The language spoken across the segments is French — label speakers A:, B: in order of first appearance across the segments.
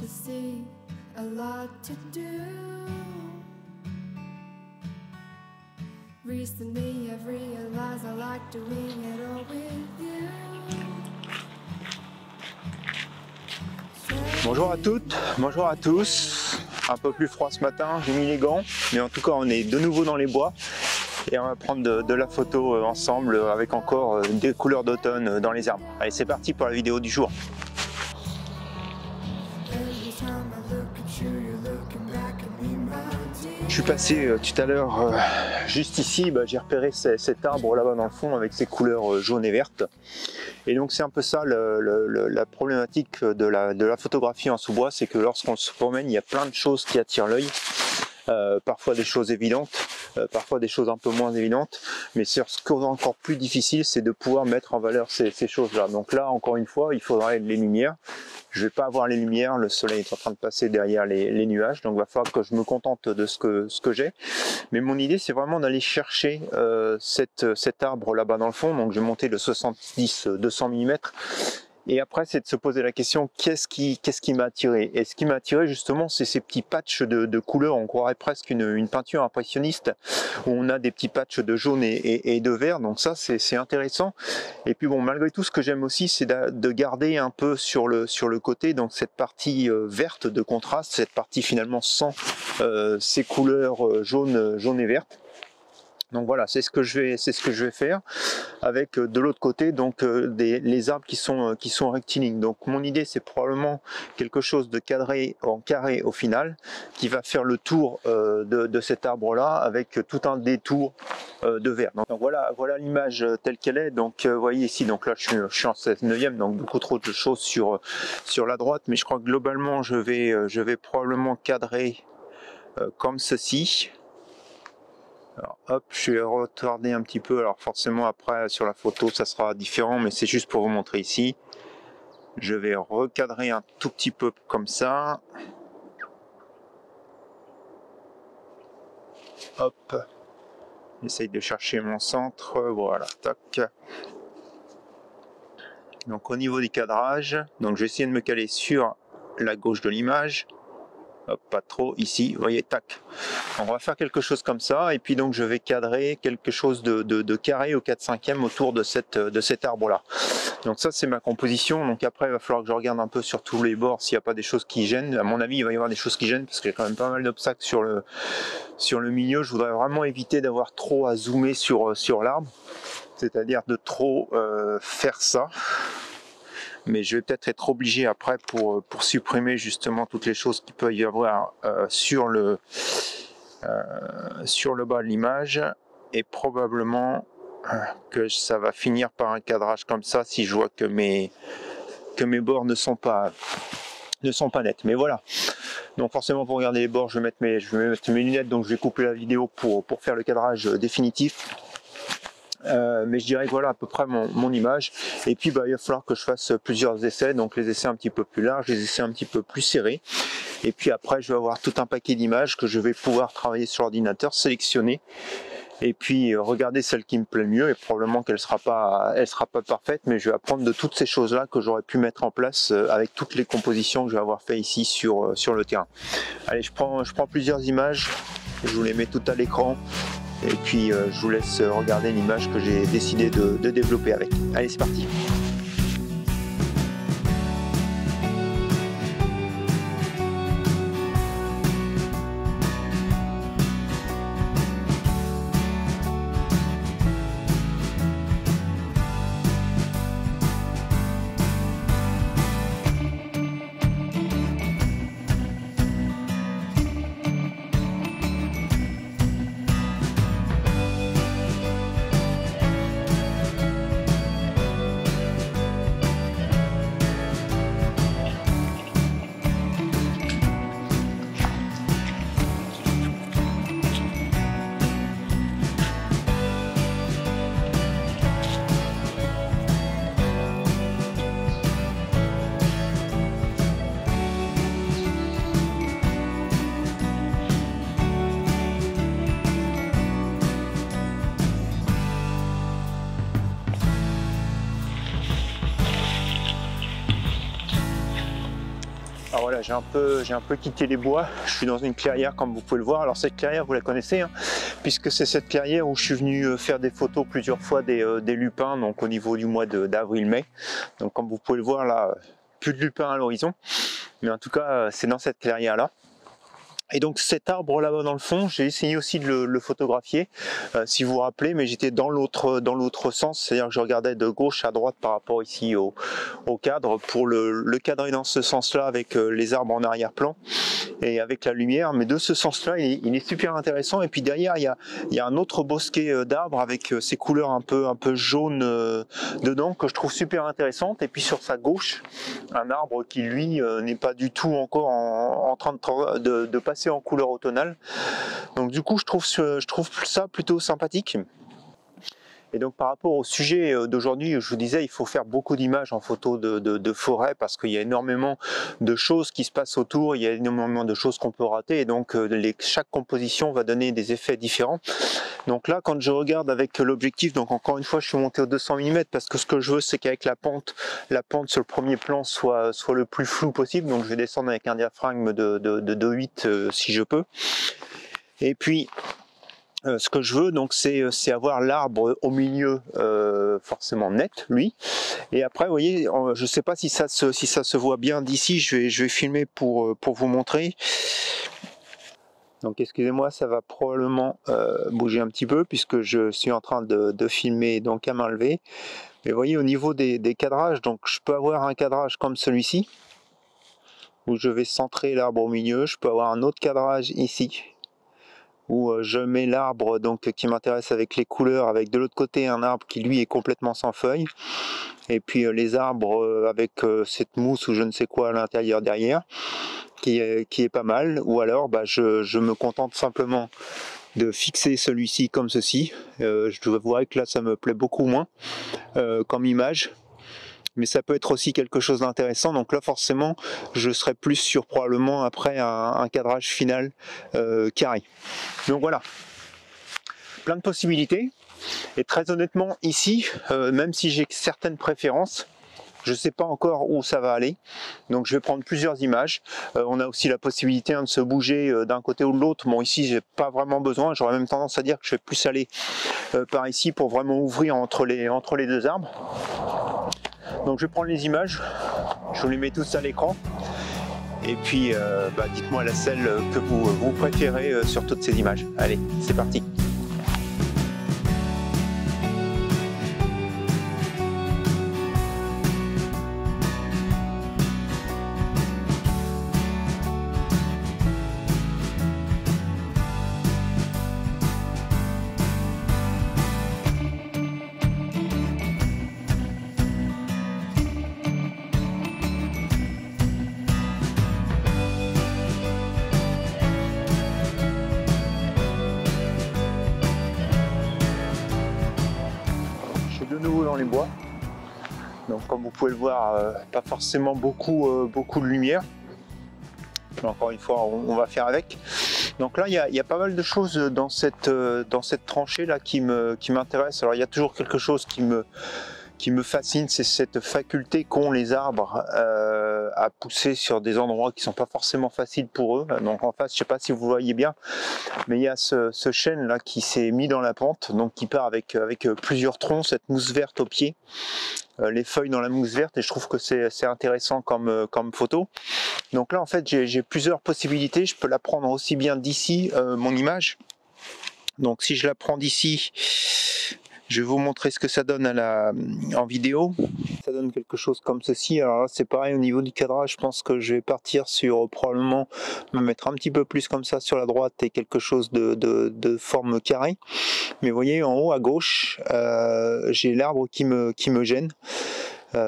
A: to see, a lot to do. Recently I've realized I like doing it all with you.
B: Bonjour à toutes, bonjour à tous. Un peu plus froid ce matin, j'ai mis les gants, mais en tout cas on est de nouveau dans les bois et on va prendre de la photo ensemble avec encore des couleurs d'automne dans les arbres. Allez, c'est parti pour la vidéo du jour. Je suis passé tout à l'heure juste ici, j'ai repéré cet arbre là-bas dans le fond avec ses couleurs jaunes et vertes. Et donc c'est un peu ça la problématique de la photographie en sous-bois, c'est que lorsqu'on se promène, il y a plein de choses qui attirent l'œil, parfois des choses évidentes, parfois des choses un peu moins évidentes, mais ce qui est encore plus difficile, c'est de pouvoir mettre en valeur ces choses-là. Donc là, encore une fois, il faudra les lumières. Je vais pas avoir les lumières, le soleil est en train de passer derrière les nuages, donc il va falloir que je me contente de ce que j'ai. Mais mon idée, c'est vraiment d'aller chercher cet arbre là-bas dans le fond, donc je vais monter de 70-200 mm. Et après, c'est de se poser la question, qu'est-ce qui m'a attiré? Et ce qui m'a attiré, justement, c'est ces petits patchs de couleurs. On croirait presque une peinture impressionniste, où on a des petits patchs de jaune et de vert. Donc ça, c'est intéressant. Et puis bon, malgré tout, ce que j'aime aussi, c'est de garder un peu sur le côté, donc cette partie verte de contraste, cette partie finalement sans ces couleurs jaune et verte. Donc voilà, c'est ce que je vais faire avec de l'autre côté donc les arbres qui sont rectilignes. Donc mon idée, c'est probablement quelque chose de cadré en carré au final, qui va faire le tour de cet arbre là avec tout un détour de vert. Donc voilà l'image telle qu'elle est. Donc vous voyez ici, donc là je suis en 9e, donc beaucoup trop de choses sur la droite, mais je crois que globalement je vais probablement cadrer comme ceci. Alors hop, je vais retarder un petit peu, alors forcément après sur la photo ça sera différent, mais c'est juste pour vous montrer ici. Je vais recadrer un tout petit peu comme ça. Hop, j'essaye de chercher mon centre, voilà, tac. Donc au niveau du cadrage, donc je vais essayer de me caler sur la gauche de l'image. Hop, pas trop ici, vous voyez, tac. On va faire quelque chose comme ça, et puis donc je vais cadrer quelque chose de carré au 4/5e autour de cet arbre là. Donc ça c'est ma composition. Donc après il va falloir que je regarde un peu sur tous les bords s'il n'y a pas des choses qui gênent. À mon avis il va y avoir des choses qui gênent parce qu'il y a quand même pas mal d'obstacles sur le milieu. Je voudrais vraiment éviter d'avoir trop à zoomer sur l'arbre, c'est-à-dire de trop faire ça. Mais je vais peut-être être obligé après pour supprimer justement toutes les choses qu'il peut y avoir sur le bas de l'image, et probablement que ça va finir par un cadrage comme ça si je vois que mes bords ne sont pas nets. Mais voilà, donc forcément pour regarder les bords je vais mettre mes lunettes, donc je vais couper la vidéo pour faire le cadrage définitif. Mais je dirais que voilà à peu près mon image. Et puis il va falloir que je fasse plusieurs essais, donc les essais un petit peu plus larges, les essais un petit peu plus serrés. Et puis après je vais avoir tout un paquet d'images que je vais pouvoir travailler sur l'ordinateur, sélectionner, et puis regarder celle qui me plaît le mieux. Et probablement qu'elle sera pas parfaite, mais je vais apprendre de toutes ces choses là que j'aurais pu mettre en place avec toutes les compositions que je vais avoir fait ici sur le terrain. Allez, je prends plusieurs images, je vous les mets toutes à l'écran. Et puis je vous laisse regarder l'image que j'ai décidé de développer avec. Allez, c'est parti! Alors voilà, j'ai un peu quitté les bois, je suis dans une clairière comme vous pouvez le voir. Alors cette clairière vous la connaissez, hein, puisque c'est cette clairière où je suis venu faire des photos plusieurs fois des lupins, donc au niveau du mois d'avril-mai. Donc comme vous pouvez le voir là, plus de lupins à l'horizon, mais en tout cas c'est dans cette clairière là. Et donc cet arbre là-bas dans le fond, j'ai essayé aussi de le photographier, si vous vous rappelez, mais j'étais dans l'autre sens, c'est-à-dire que je regardais de gauche à droite par rapport ici au cadre, pour le cadrer dans ce sens-là avec les arbres en arrière-plan et avec la lumière. Mais de ce sens-là, il est super intéressant. Et puis derrière, il y a un autre bosquet d'arbres avec ces couleurs un peu jaunes dedans que je trouve super intéressante. Et puis sur sa gauche, un arbre qui lui n'est pas du tout encore en train de passer en couleur automnale. Donc du coup je trouve ça plutôt sympathique. Et donc par rapport au sujet d'aujourd'hui, je vous disais, il faut faire beaucoup d'images en photo de forêt parce qu'il y a énormément de choses qui se passent autour, il y a énormément de choses qu'on peut rater, et donc chaque composition va donner des effets différents. Donc là, quand je regarde avec l'objectif, donc encore une fois je suis monté au 200 mm parce que ce que je veux c'est qu'avec la pente sur le premier plan soit le plus flou possible. Donc je vais descendre avec un diaphragme de 2.8 si je peux. Et puis ce que je veux donc c'est avoir l'arbre au milieu forcément net, lui. Et après vous voyez, je sais pas si ça se voit bien d'ici, je vais filmer pour vous montrer. Donc excusez-moi, ça va probablement bouger un petit peu puisque je suis en train de filmer donc à main levée. Mais vous voyez au niveau des cadrages, donc je peux avoir un cadrage comme celui-ci où je vais centrer l'arbre au milieu. Je peux avoir un autre cadrage ici où je mets l'arbre donc qui m'intéresse avec les couleurs, avec de l'autre côté un arbre qui lui est complètement sans feuilles, et puis les arbres avec cette mousse ou je ne sais quoi à l'intérieur derrière qui est pas mal. Ou alors je me contente simplement de fixer celui-ci comme ceci. Je vois que là ça me plaît beaucoup moins comme image, mais ça peut être aussi quelque chose d'intéressant. Donc là forcément je serai plus sur probablement après un cadrage final carré. Donc voilà, plein de possibilités. Et très honnêtement ici, même si j'ai certaines préférences, je ne sais pas encore où ça va aller, donc je vais prendre plusieurs images. On a aussi la possibilité de se bouger d'un côté ou de l'autre. Bon, ici j'ai pas vraiment besoin, j'aurais même tendance à dire que je vais plus aller par ici pour vraiment ouvrir entre les deux arbres. Donc je vais prendre les images, je vous les mets tous à l'écran, et puis dites-moi celle que vous préférez sur toutes ces images. Allez, c'est parti. De nouveau dans les bois, donc comme vous pouvez le voir, pas forcément beaucoup de lumière, mais encore une fois on va faire avec. Donc là il y a pas mal de choses dans cette tranchée là qui m'intéresse. Alors il y a toujours quelque chose qui me fascine, c'est cette faculté qu'ont les arbres à pousser sur des endroits qui sont pas forcément faciles pour eux. Donc en face, je sais pas si vous voyez bien, mais il y a ce chêne là qui s'est mis dans la pente, donc qui part avec plusieurs troncs, cette mousse verte au pied, les feuilles dans la mousse verte, et je trouve que c'est intéressant comme photo. Donc là en fait j'ai plusieurs possibilités. Je peux la prendre aussi bien d'ici, mon image. Donc si je la prends d'ici, je vais vous montrer ce que ça donne en vidéo. Ça donne quelque chose comme ceci. Alors là c'est pareil au niveau du cadrage, je pense que je vais partir sur probablement me mettre un petit peu plus comme ça sur la droite et quelque chose de forme carrée. Mais vous voyez en haut à gauche, j'ai l'arbre qui me gêne.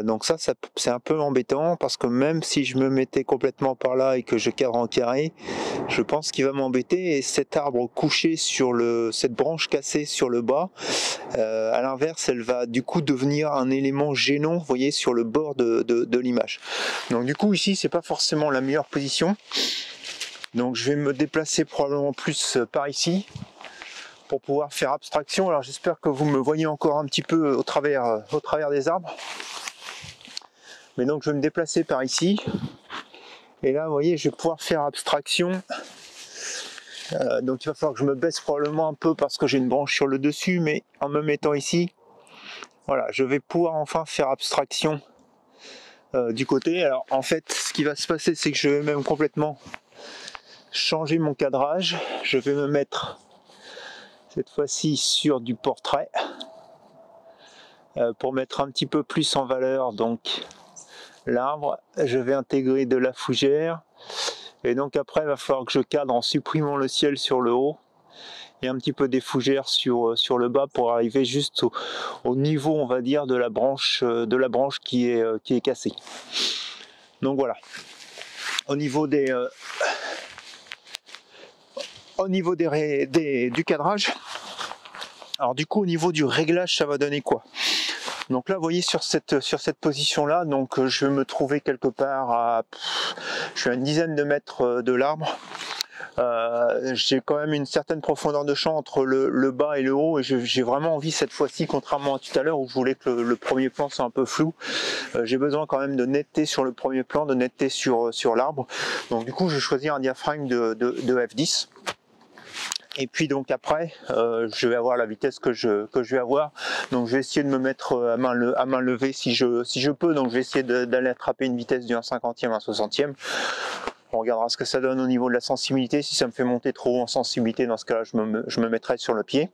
B: Donc ça c'est un peu embêtant parce que même si je me mettais complètement par là et que je cadre en carré, je pense qu'il va m'embêter. Et cet arbre couché sur cette branche cassée sur le bas, à l'inverse, elle va du coup devenir un élément gênant, vous voyez, sur le bord de l'image. Donc du coup ici c'est pas forcément la meilleure position. Donc je vais me déplacer probablement plus par ici pour pouvoir faire abstraction. Alors j'espère que vous me voyez encore un petit peu au travers des arbres. Mais donc je vais me déplacer par ici Et là, vous voyez, je vais pouvoir faire abstraction. Donc il va falloir que je me baisse probablement un peu parce que j'ai une branche sur le dessus, mais en me mettant ici, voilà, je vais pouvoir enfin faire abstraction du côté. Alors en fait, ce qui va se passer, c'est que je vais même complètement changer mon cadrage. Je vais me mettre cette fois-ci sur du portrait pour mettre un petit peu plus en valeur donc l'arbre. Je vais intégrer de la fougère et donc après il va falloir que je cadre en supprimant le ciel sur le haut et un petit peu des fougères sur le bas pour arriver juste au niveau, on va dire, de la branche qui est cassée. Donc voilà. Au niveau du cadrage, alors du coup au niveau du réglage, ça va donner quoi? Donc là, vous voyez sur cette position-là, donc je vais me trouver quelque part je suis à une dizaine de mètres de l'arbre. J'ai quand même une certaine profondeur de champ entre le bas et le haut, et j'ai vraiment envie cette fois-ci, contrairement à tout à l'heure où je voulais que le premier plan soit un peu flou, j'ai besoin quand même de netteté sur le premier plan, de netteté sur l'arbre. Donc du coup, je vais choisir un diaphragme de F10. Et puis donc après, je vais avoir la vitesse que je vais avoir. Donc je vais essayer de me mettre à main levée si je peux. Donc je vais essayer d'aller attraper une vitesse du 1/50e, 1/60e. On regardera ce que ça donne au niveau de la sensibilité. Si ça me fait monter trop haut en sensibilité, dans ce cas-là, je me mettrai sur le pied.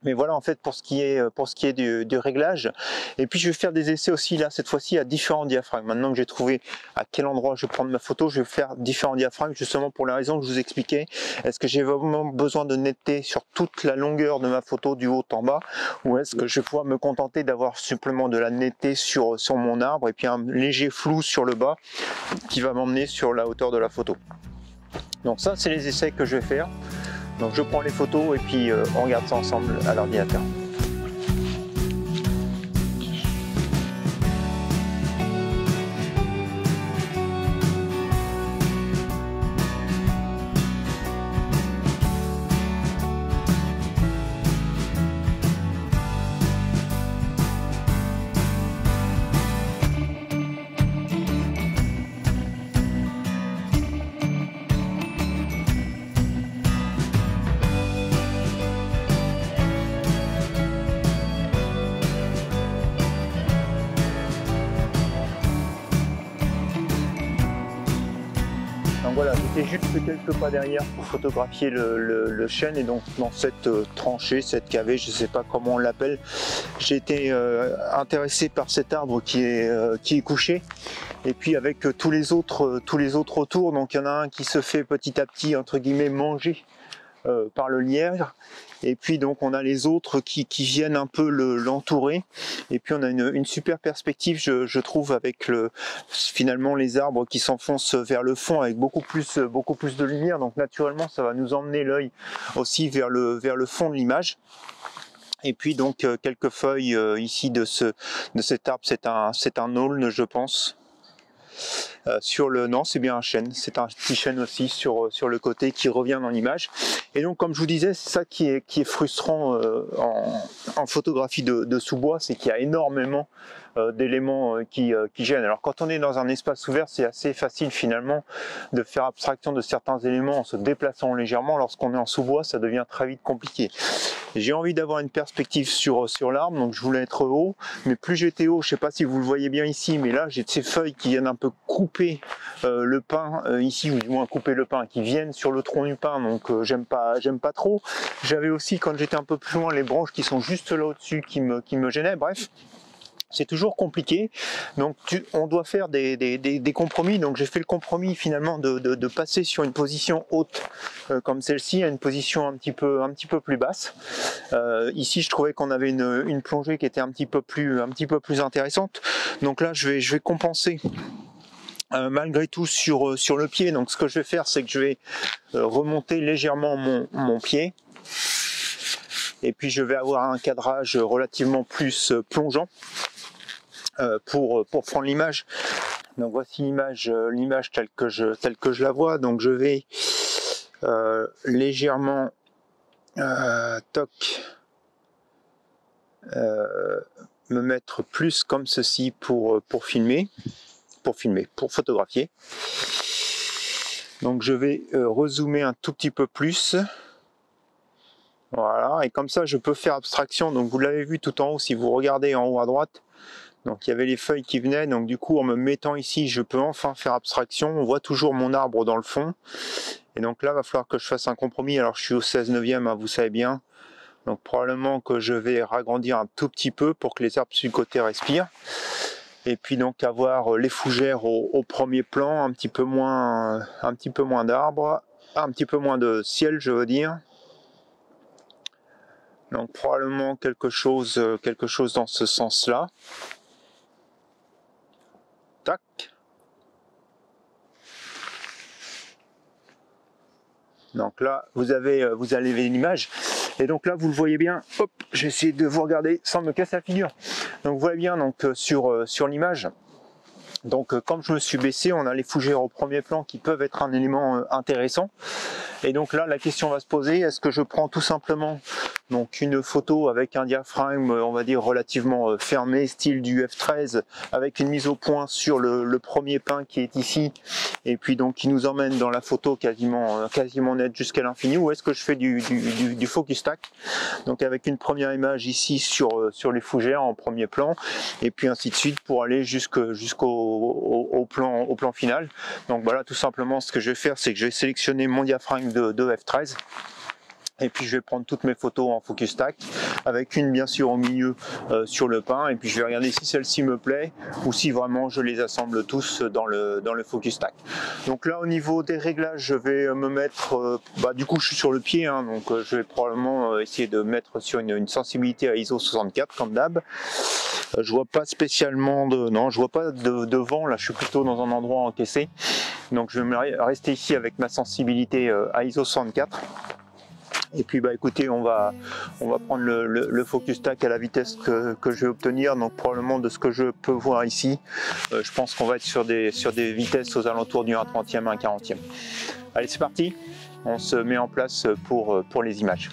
B: Mais voilà en fait pour ce qui est du réglage. Et puis je vais faire des essais aussi là cette fois-ci à différents diaphragmes. Maintenant que j'ai trouvé à quel endroit je vais prendre ma photo, je vais faire différents diaphragmes justement pour la raison que je vous expliquais. Est-ce que j'ai vraiment besoin de netteté sur toute la longueur de ma photo du haut en bas, ou est-ce que je vais pouvoir me contenter d'avoir simplement de la netteté sur mon arbre et puis un léger flou sur le bas qui va m'emmener sur la hauteur de la photo. Donc ça c'est les essais que je vais faire. Donc je prends les photos et puis on regarde ça ensemble à l'ordinateur. Donc voilà, j'étais juste quelques pas derrière pour photographier le chêne, et donc dans cette tranchée, cette cavée, je ne sais pas comment on l'appelle, j'ai été intéressé par cet arbre qui est couché, et puis avec tous les autres autour. Donc il y en a un qui se fait petit à petit entre guillemets manger par le lièvre, et puis donc on a les autres qui viennent un peu l'entourer, et puis on a une super perspective je trouve avec finalement les arbres qui s'enfoncent vers le fond avec beaucoup plus de lumière. Donc naturellement ça va nous emmener l'œil aussi vers le fond de l'image. Et puis donc quelques feuilles ici de cet arbre, c'est un aulne je pense. Non, c'est bien un chêne, c'est un petit chêne aussi sur le côté qui revient dans l'image. Et donc comme je vous disais, c'est ça qui est frustrant en photographie de sous-bois, c'est qu'il y a énormément d'éléments qui gênent. Alors quand on est dans un espace ouvert, c'est assez facile finalement de faire abstraction de certains éléments en se déplaçant légèrement. Lorsqu'on est en sous-bois, ça devient très vite compliqué. J'ai envie d'avoir une perspective sur l'arbre, donc je voulais être haut, mais plus j'étais haut, je ne sais pas si vous le voyez bien ici, mais là j'ai ces feuilles qui viennent un peu couper le pin ici, ou du moins couper le pin, qui viennent sur le tronc du pin, donc j'aime pas trop. J'avais aussi, quand j'étais un peu plus loin, les branches qui sont juste là au-dessus qui me gênaient. Bref, c'est toujours compliqué, donc on doit faire des compromis. Donc j'ai fait le compromis finalement de passer sur une position haute comme celle-ci à une position un petit peu plus basse. Ici je trouvais qu'on avait une plongée qui était un petit peu plus intéressante, donc là je vais compenser malgré tout sur le pied. Donc ce que je vais faire, c'est que je vais remonter légèrement mon pied, et puis je vais avoir un cadrage relativement plus plongeant pour prendre l'image. Donc voici l'image telle que je la vois. Donc je vais légèrement me mettre plus comme ceci pour filmer. pour filmer, pour photographier. Donc je vais rezoomer un tout petit peu plus. Voilà, et comme ça je peux faire abstraction. Donc vous l'avez vu tout en haut, si vous regardez en haut à droite, donc il y avait les feuilles qui venaient, donc du coup en me mettant ici je peux enfin faire abstraction. On voit toujours mon arbre dans le fond, et donc là il va falloir que je fasse un compromis. Alors je suis au 16/9, hein, vous savez bien, donc probablement que je vais ragrandir un tout petit peu pour que les arbres sur le côté respirent, et puis donc avoir les fougères au premier plan, un petit peu moins d'arbres, un petit peu moins de ciel je veux dire. Donc probablement quelque chose dans ce sens-là. Tac. Donc là, vous avez l'image. Et donc là, vous le voyez bien. Hop, j'essaie de vous regarder sans me casser la figure. Donc vous voyez bien donc sur l'image. Donc comme je me suis baissé, on a les fougères au premier plan qui peuvent être un élément intéressant. Et donc là, la question va se poser, est-ce que je prends tout simplement donc une photo avec un diaphragme, on va dire relativement fermé, style du F13, avec une mise au point sur le premier pin qui est ici, et puis donc qui nous emmène dans la photo quasiment nette jusqu'à l'infini, ou est-ce que je fais du focus stack, donc avec une première image ici sur les fougères en premier plan, et puis ainsi de suite pour aller jusqu'au plan final. Donc voilà, tout simplement ce que je vais faire, c'est que je vais sélectionner mon diaphragme de F13, et puis je vais prendre toutes mes photos en focus stack, avec une bien sûr au milieu sur le pin, et puis je vais regarder si celle-ci me plaît ou si vraiment je les assemble tous dans le focus stack. Donc là au niveau des réglages, je vais me mettre, du coup je suis sur le pied, hein, donc je vais probablement essayer de mettre sur une sensibilité à ISO 64 comme d'hab. Je vois pas spécialement je vois pas de vent là, je suis plutôt dans un endroit encaissé, donc je vais rester ici avec ma sensibilité à ISO 64. Et puis écoutez, on va prendre le focus stack à la vitesse que je vais obtenir. Donc probablement de ce que je peux voir ici, je pense qu'on va être sur des vitesses aux alentours du 1/30e, 1/40e. Allez, c'est parti, on se met en place pour les images.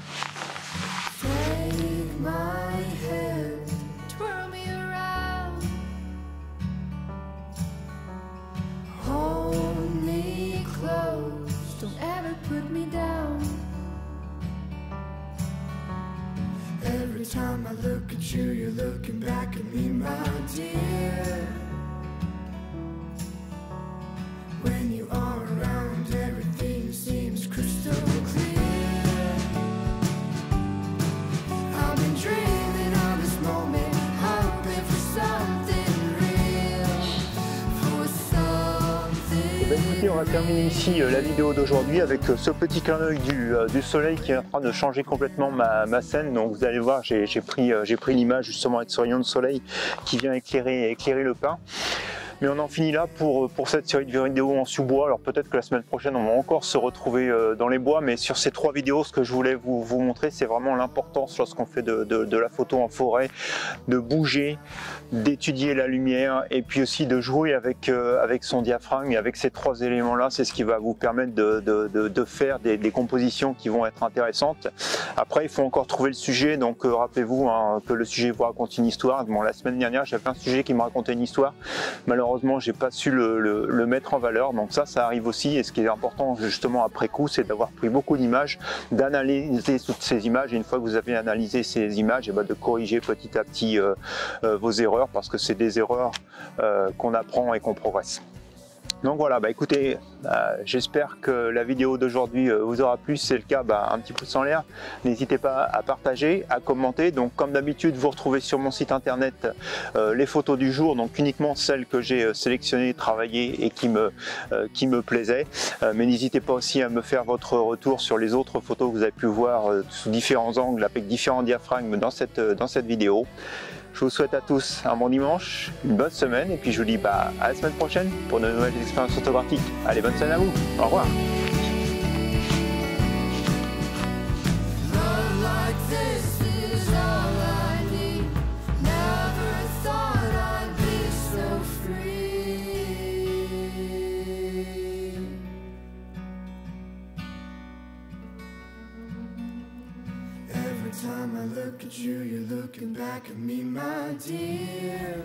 A: Every time I look at you, you're looking back at me, my dear. When you are around, everything seems crystal clear. I've been dreaming of this moment, hoping for something real, for something.
B: Écoutez, on va terminer ici la vidéo d'aujourd'hui avec ce petit clin d'œil du soleil qui est en train de changer complètement ma scène. Donc vous allez voir, j'ai pris l'image justement avec ce rayon de soleil qui vient éclairer le pin. Mais on en finit là pour cette série de vidéos en sous-bois. Alors peut-être que la semaine prochaine on va encore se retrouver dans les bois, mais sur ces 3 vidéos, ce que je voulais vous montrer, c'est vraiment l'importance lorsqu'on fait de la photo en forêt, de bouger, d'étudier la lumière, et puis aussi de jouer avec son diaphragme. Et avec ces 3 éléments là, c'est ce qui va vous permettre de faire des compositions qui vont être intéressantes. Après il faut encore trouver le sujet, donc rappelez-vous que le sujet vous raconte une histoire. Bon, la semaine dernière j'avais un sujet qui me racontait une histoire, malheureusement j'ai pas su le mettre en valeur, donc ça arrive aussi. Et ce qui est important justement après coup, c'est d'avoir pris beaucoup d'images, d'analyser toutes ces images, et une fois que vous avez analysé ces images, et de corriger petit à petit vos erreurs, parce que c'est des erreurs qu'on apprend et qu'on progresse. Donc voilà, écoutez, j'espère que la vidéo d'aujourd'hui vous aura plu. Si c'est le cas, un petit pouce en l'air. N'hésitez pas à partager, à commenter. Donc comme d'habitude, vous retrouvez sur mon site internet les photos du jour, donc uniquement celles que j'ai sélectionnées, travaillées et qui me plaisaient. Mais n'hésitez pas aussi à me faire votre retour sur les autres photos que vous avez pu voir sous différents angles, avec différents diaphragmes dans cette vidéo. Je vous souhaite à tous un bon dimanche, une bonne semaine, et puis je vous dis à la semaine prochaine pour de nouvelles expériences photographiques. Allez, bonne semaine à vous, au revoir.
A: Every time I look at you, you're looking back at me, my dear.